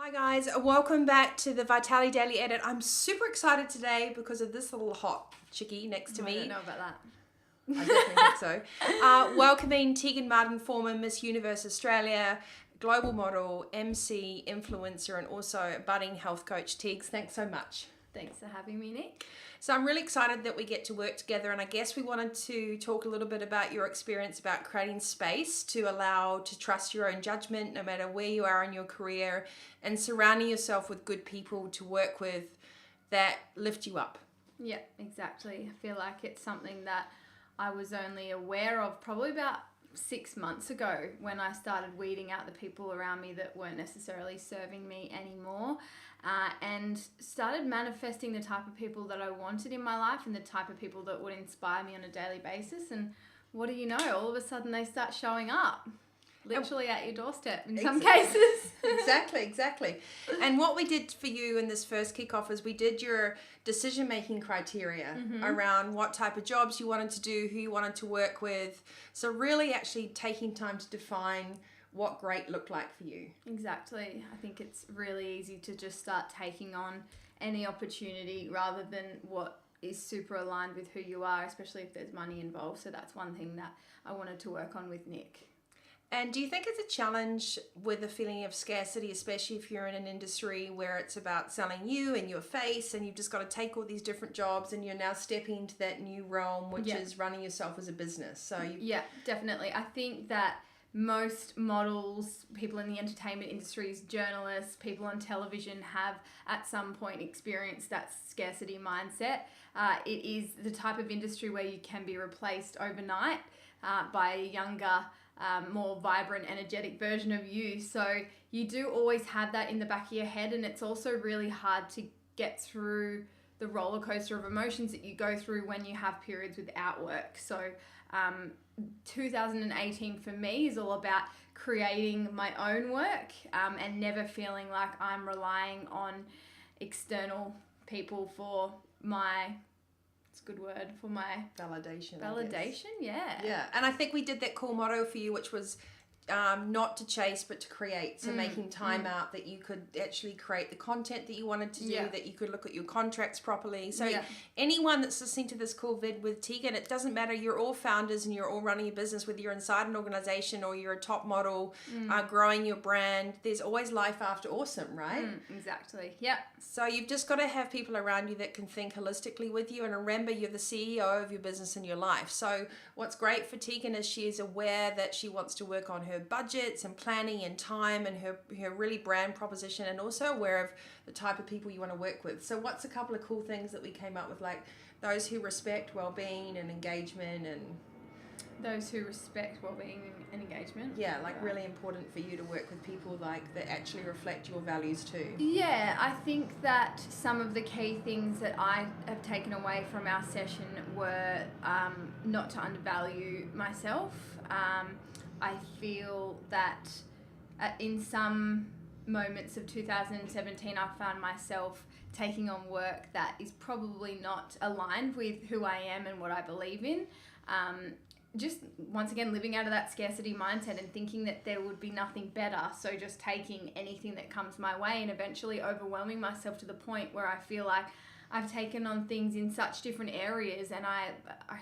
Hi guys, welcome back to the Vitality Daily Edit. I'm super excited today because of this little hot chickie next to me. I don't know about that. I definitely think so. Welcoming Tegan Martin, former Miss Universe Australia, global model, MC, influencer, and also budding health coach. Tegs, thanks so much. Thanks for having me, Nick. So I'm really excited that we get to work together, and I guess we wanted to talk a little bit about your experience about creating space to allow to trust your own judgment no matter where you are in your career, and surrounding yourself with good people to work with that lift you up. Yeah, exactly. I feel like it's something that I was only aware of probably about 6 months ago when I started weeding out the people around me that weren't necessarily serving me anymore, and started manifesting the type of people that I wanted in my life and the type of people that would inspire me on a daily basis. And what do you know? All of a sudden they start showing up. Literally at your doorstep in some cases. Exactly. And what we did for you in this first kickoff is we did your decision-making criteria around what type of jobs you wanted to do, who you wanted to work with. So really actually taking time to define what great looked like for you. Exactly. I think it's really easy to just start taking on any opportunity rather than what is super aligned with who you are, especially if there's money involved. So that's one thing that I wanted to work on with Nick. And do you think it's a challenge with a feeling of scarcity, especially if you're in an industry where it's about selling you and your face and you've just got to take all these different jobs and you're now stepping into that new realm, which is running yourself as a business? So Yeah, definitely. I think that most models, people in the entertainment industries, journalists, people on television have at some point experienced that scarcity mindset. It is the type of industry where you can be replaced overnight by a younger, more vibrant, energetic version of you. So you do always have that in the back of your head, and it's also really hard to get through the roller coaster of emotions that you go through when you have periods without work. So 2018 for me is all about creating my own work and never feeling like I'm relying on external people for my, it's a good word, for my validation. Yeah. And I think we did that cool motto for you, which was not to chase but to create. So making time out that you could actually create the content that you wanted to do, that you could look at your contracts properly. So anyone that's listening to this cool vid with Tegan, it doesn't matter, you're all founders and you're all running a business, whether you're inside an organization or you're a top model, growing your brand, there's always life after awesome, right? Exactly. Yep. So you've just got to have people around you that can think holistically with you, and remember you're the CEO of your business and your life. So what's great for Tegan is she is aware that she wants to work on her budgets and planning and time and her really brand proposition, and also aware of the type of people you want to work with. So what's a couple of cool things that we came up with, like those who respect well-being and engagement, and those who respect well-being and engagement. Yeah, like really important for you to work with people like that actually reflect your values too. Yeah, I think that some of the key things that I have taken away from our session were not to undervalue myself. I feel that in some moments of 2017, I found myself taking on work that is probably not aligned with who I am and what I believe in. Just once again living out of that scarcity mindset and thinking that there would be nothing better, so just taking anything that comes my way and eventually overwhelming myself to the point where I feel like I've taken on things in such different areas and I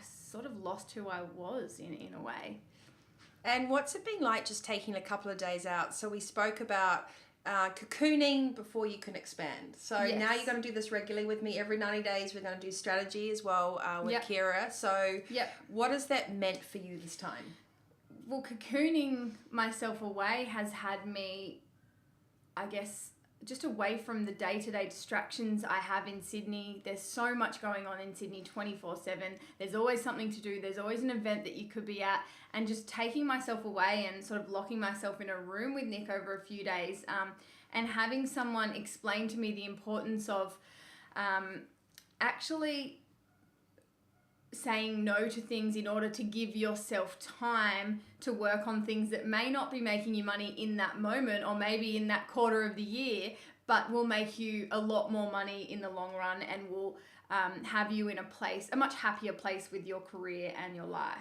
sort of lost who I was in a way. And what's it been like just taking a couple of days out? So we spoke about cocooning before you can expand. So now you're going to do this regularly with me. Every 90 days we're going to do strategy as well with Kira. So what has that meant for you this time? Well, cocooning myself away has had me, I guess, just away from the day-to-day distractions I have in Sydney. There's so much going on in Sydney 24/7. There's always something to do. There's always an event that you could be at. And just taking myself away and sort of locking myself in a room with Nick over a few days and having someone explain to me the importance of actually saying no to things in order to give yourself time to work on things that may not be making you money in that moment or maybe in that quarter of the year, but will make you a lot more money in the long run and will have you in a much happier place with your career and your life.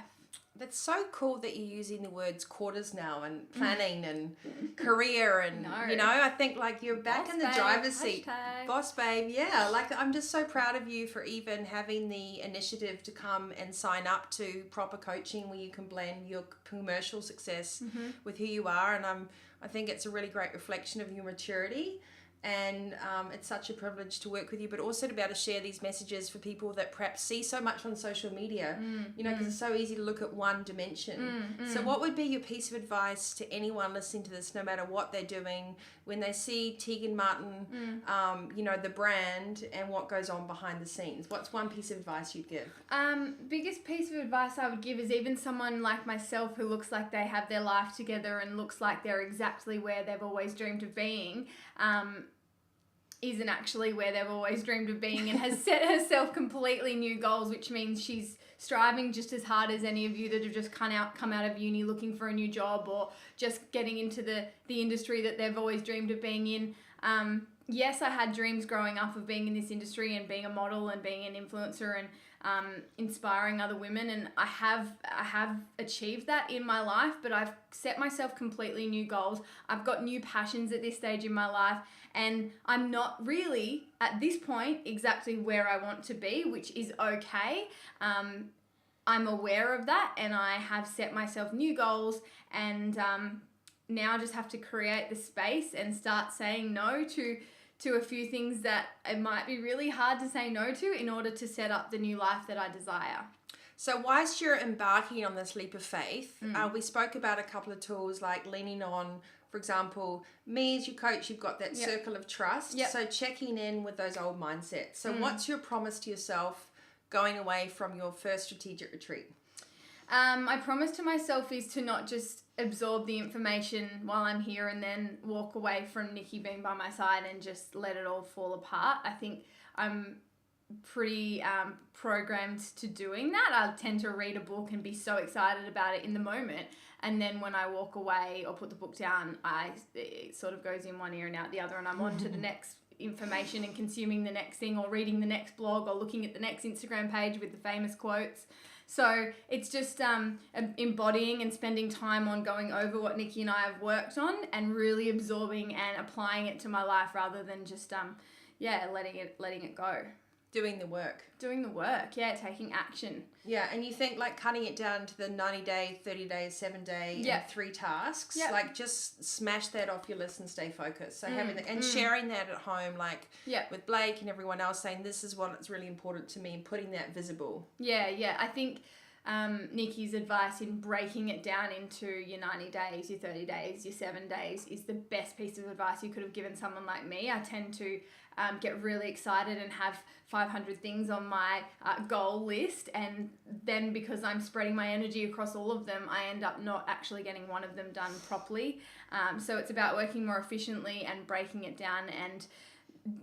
That's so cool that you're using the words quarters now and planning and career and, you know, I think like you're back Boss in the babe, driver's seat. hashtag. Boss babe, yeah. Like I'm just so proud of you for even having the initiative to come and sign up to proper coaching where you can blend your commercial success with who you are. And I think it's a really great reflection of your maturity. And it's such a privilege to work with you, but also to be able to share these messages for people that perhaps see so much on social media, you know, because it's so easy to look at one dimension. So what would be your piece of advice to anyone listening to this, no matter what they're doing, when they see Tegan Martin, you know, the brand and what goes on behind the scenes? What's one piece of advice you'd give? Biggest piece of advice I would give is even someone like myself who looks like they have their life together and looks like they're exactly where they've always dreamed of being, isn't actually where they've always dreamed of being and has set herself completely new goals, which means she's striving just as hard as any of you that have just come out of uni looking for a new job or just getting into the industry that they've always dreamed of being in. Yes, I had dreams growing up of being in this industry and being a model and being an influencer and inspiring other women, and I have achieved that in my life, but I've set myself completely new goals. I've got new passions at this stage in my life, and I'm not really at this point exactly where I want to be, which is okay. I'm aware of that, and I have set myself new goals, and now I just have to create the space and start saying no to a few things that it might be really hard to say no to in order to set up the new life that I desire. So whilst you're embarking on this leap of faith, we spoke about a couple of tools like leaning on, for example, me as your coach, you've got that circle of trust. So checking in with those old mindsets. So what's your promise to yourself going away from your first strategic retreat? My promise to myself is to not just absorb the information while I'm here and then walk away from Nikki being by my side and just let it all fall apart. I think I'm pretty programmed to doing that. I tend to read a book and be so excited about it in the moment, and then when I walk away or put the book down, it sort of goes in one ear and out the other, and I'm on to the next information and consuming the next thing or reading the next blog or looking at the next Instagram page with the famous quotes. So it's just embodying and spending time on going over what Nikki and I have worked on and really absorbing and applying it to my life rather than just letting it go. Doing the work. Taking action. Yeah, and you think like cutting it down to the 90-day, 30-day, 7-day, and 3 tasks. Like just smash that off your list and stay focused. So having that and sharing that at home, like with Blake and everyone else, saying this is what's really important to me and putting that visible. Yeah. I think Nikki's advice in breaking it down into your 90 days, your 30 days, your 7 days is the best piece of advice you could have given someone like me. I tend to get really excited and have 500 things on my goal list, and then because I'm spreading my energy across all of them, I end up not actually getting one of them done properly. So it's about working more efficiently and breaking it down and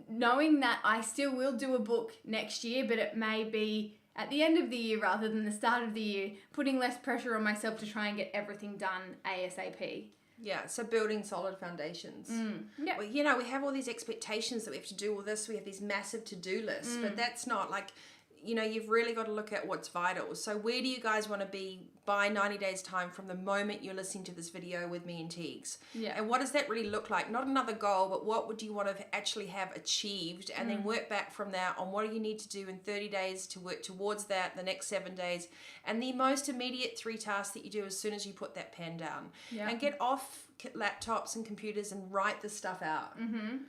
knowing that I still will do a book next year, but it may be at the end of the year rather than the start of the year, putting less pressure on myself to try and get everything done ASAP. Yeah, so building solid foundations. Well, you know, we have all these expectations that we have to do all this. We have these massive to-do lists, but that's not like, you know, you've really got to look at what's vital. So where do you guys want to be by 90 days time from the moment you're listening to this video with me and Teagues? And what does that really look like? Not another goal, but what would you want to actually have achieved, and then work back from that on what do you need to do in 30 days to work towards that, the next 7 days, and the most immediate 3 tasks that you do as soon as you put that pen down. And get off laptops and computers and write this stuff out.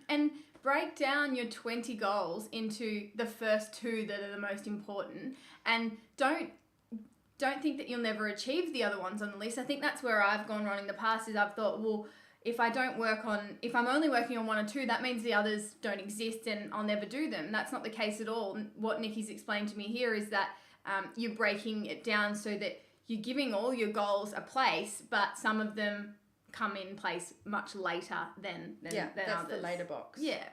And break down your 20 goals into the first 2 that are the most important, and don't think that you'll never achieve the other ones on the list. I think that's where I've gone wrong in the past, is I've thought, well, if I'm only working on 1 or 2, that means the others don't exist and I'll never do them. That's not the case at all. What Nikki's explained to me here is that you're breaking it down so that you're giving all your goals a place, but some of them come in place much later than that's others. the later box. Yeah.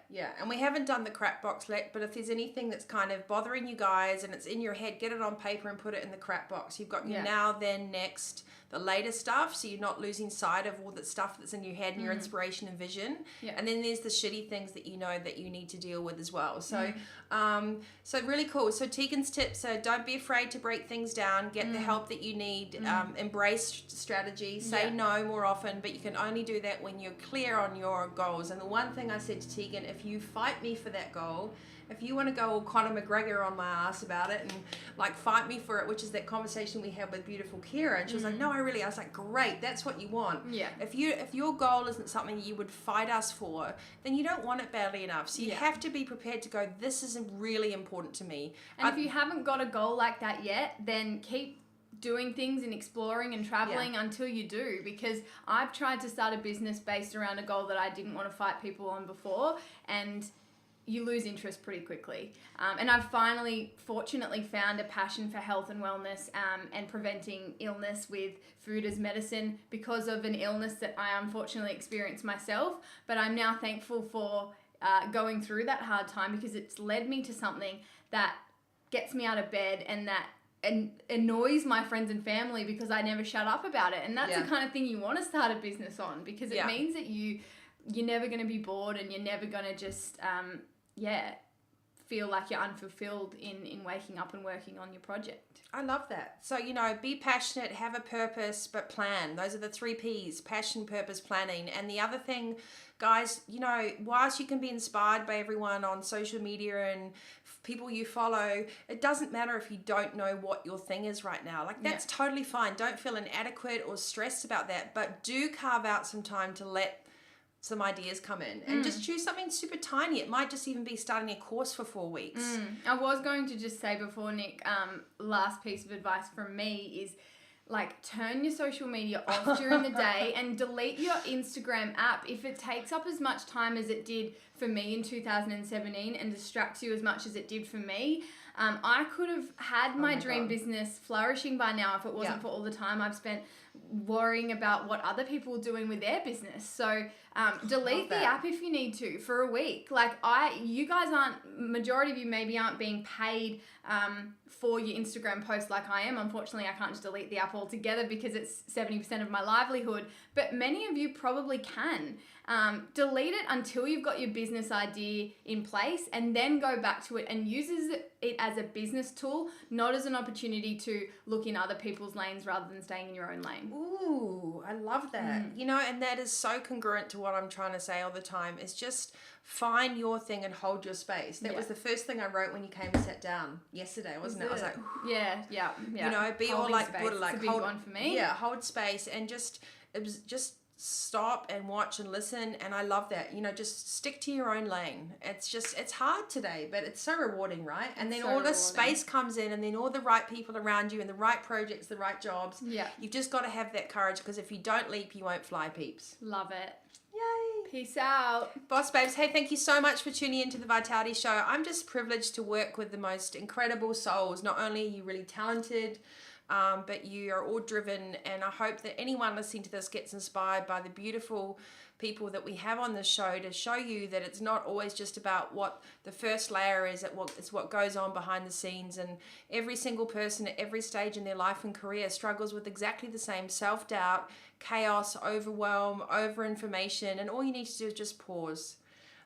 And we haven't done the crap box yet, but if there's anything that's kind of bothering you guys and it's in your head, get it on paper and put it in the crap box. You've got your now, then, next, the later stuff, so you're not losing sight of all the stuff that's in your head and your inspiration and vision. And then there's the shitty things that you know that you need to deal with as well. So so really cool. So Tegan's tips are, don't be afraid to break things down, get the help that you need, embrace strategy, say no more often, but you can only do that when you're clear on your goals. And the one thing I said to Tegan, if you fight me for that goal, if you want to go all Conor McGregor on my ass about it and like fight me for it, which is that conversation we had with beautiful Kira, and she was like, no, I was like, great, that's what you want. If your goal isn't something you would fight us for, then you don't want it badly enough. So you have to be prepared to go, this is really important to me. And if you haven't got a goal like that yet, then keep doing things and exploring and traveling until you do, because I've tried to start a business based around a goal that I didn't want to fight people on before, and you lose interest pretty quickly. And I've fortunately found a passion for health and wellness and preventing illness with food as medicine because of an illness that I unfortunately experienced myself. But I'm now thankful for going through that hard time, because it's led me to something that gets me out of bed and that annoys my friends and family because I never shut up about it. And that's the kind of thing you want to start a business on, because it means that you're never going to be bored and you're never going to just feel like you're unfulfilled in waking up and working on your project. I love that. So, be passionate, have a purpose, but plan. Those are the 3 Ps: passion, purpose, planning. And the other thing, guys, whilst you can be inspired by everyone on social media and people you follow, it doesn't matter if you don't know what your thing is right now. Like, that's totally fine. Don't feel inadequate or stressed about that, but do carve out some time to let some ideas come in and just choose something super tiny. It might just even be starting a course for 4 weeks. I was going to just say before, Nick, last piece of advice from me is, like, turn your social media off during the day and delete your Instagram app if it takes up as much time as it did for me in 2017 and distracts you as much as it did for me. I could have had my dream business flourishing by now if it wasn't for all the time I've spent worrying about what other people are doing with their business. So delete the app if you need to for a week. Like, you guys majority of you maybe aren't being paid for your Instagram post like I am. Unfortunately, I can't just delete the app altogether because it's 70% of my livelihood. But many of you probably can. Delete it until you've got your business idea in place, and then go back to it and uses it as a business tool, not as an opportunity to look in other people's lanes rather than staying in your own lane. Ooh, I love that. And that is so congruent to what I'm trying to say all the time, is just find your thing and hold your space. That was the first thing I wrote when you came and sat down yesterday, wasn't it? I was like, yeah. Be all like, good, like, it's a big one for me. Yeah, hold space and just stop and watch and listen. And I love that. Just stick to your own lane. It's hard today, but it's so rewarding, right? And then all this space comes in, and then all the right people around you and the right projects, the right jobs. Yeah. You've just got to have that courage, because if you don't leap, you won't fly, peeps. Love it. Yay. Peace out. Boss babes, hey, thank you so much for tuning into the Vitality Show. I'm just privileged to work with the most incredible souls. Not only are you really talented, but you are all driven, and I hope that anyone listening to this gets inspired by the beautiful people that we have on this show, to show you that it's not always just about what the first layer is, it's what goes on behind the scenes. And every single person at every stage in their life and career struggles with exactly the same self-doubt, chaos, overwhelm, over-information, and all you need to do is just pause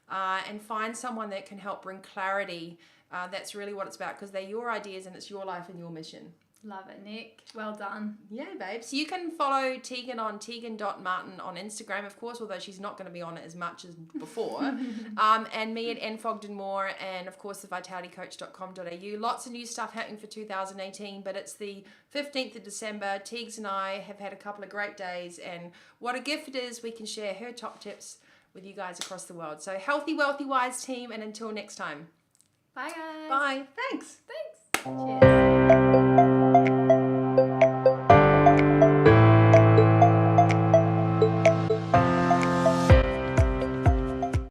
and find someone that can help bring clarity. That's really what it's about, because they're your ideas and it's your life and your mission. Love it, Nick. Well done. Yeah, babe. So you can follow Tegan on tegan.martin on Instagram, of course, although she's not going to be on it as much as before. And me at nfogdenmore, and of course, thevitalitycoach.com.au. Lots of new stuff happening for 2018, but it's the 15th of December. Teags and I have had a couple of great days, and what a gift it is we can share her top tips with you guys across the world. So healthy, wealthy, wise team, and until next time. Bye, guys. Bye. Thanks. Cheers.